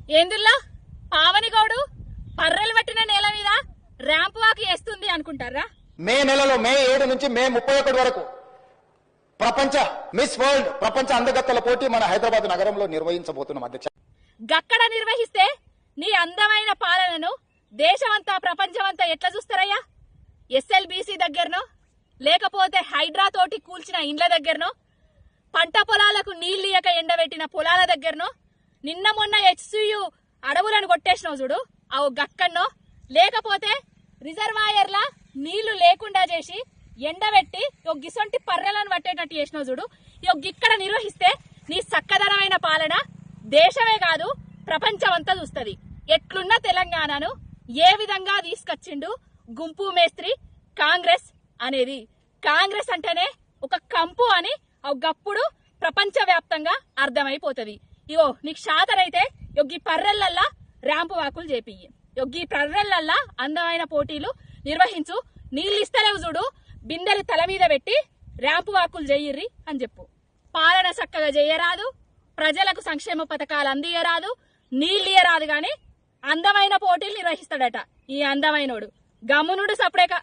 ఏందుల్లా పావనిగౌడు పర్రెలు పట్టిన నేల మీద ర్యాంప్ వాక్ చేస్తుంది అనుకుంటారా? మే 7 నుంచి మే 31 వరకు ప్రపంచ మిస్ వరల్డ్ ప్రపంచ అందగత్తెల పోటీ మన హైదరాబాద్ నగరంలో నిర్వహించబోతున్నాం అధ్యక్ష. గక్కడ నిర్వహిస్తే నీ అందమైన పాలనను దేశమంతా ప్రపంచమంతా ఎట్లా చూస్తారయ్యా? ఎస్ఎల్బీసీ దగ్గరనో లేకపోతే హైడ్రా తోటి కూల్చిన ఇండ్ల దగ్గరనో పంట పొలాలకు నీళ్లియక ఎండబెట్టిన పొలాల దగ్గరనో నిన్న మొన్న హెచ్సియు అడవులను కొట్టేసినావు చూడు అవు గక్కన్నో లేకపోతే రిజర్వాయర్ల నీళ్లు లేకుండా చేసి ఎండబెట్టి గిసొంటి పర్రెలను పట్టేటట్టు చేసినావు చూడు. ఇక్కడ నిర్వహిస్తే నీ చక్కదనమైన పాలన దేశమే కాదు ప్రపంచమంతా చూస్తుంది. ఎట్లున్న తెలంగాణను ఏ విధంగా తీసుకొచ్చిండు గుంపు మేస్త్రి కాంగ్రెస్ అనేది. కాంగ్రెస్ అంటేనే ఒక కంపు అని గప్పుడు ప్రపంచ వ్యాప్తంగా అర్థమైపోతుంది. ఇగో నీకు శాతరైతే ఈ పర్రెలల్లా ర్యాంపు వాకులు చేపియ్యి, ఈ పర్రెలల్లా అందమైన పోటీలు నిర్వహించు. నీళ్ళు ఇస్తలేవు చూడు బిందెలు తల మీద పెట్టి ర్యాంపు వాకులు చెయ్యిర్రి అని చెప్పు. పాలన చక్కగా చేయరాదు, ప్రజలకు సంక్షేమ పథకాలు అందియరాదు, నీళ్ళు ఇయ్యరాదు, గాని అందమైన పోటీలు నిర్వహిస్తాడట ఈ అందమైనోడు. గమ్మునుడు సపరేక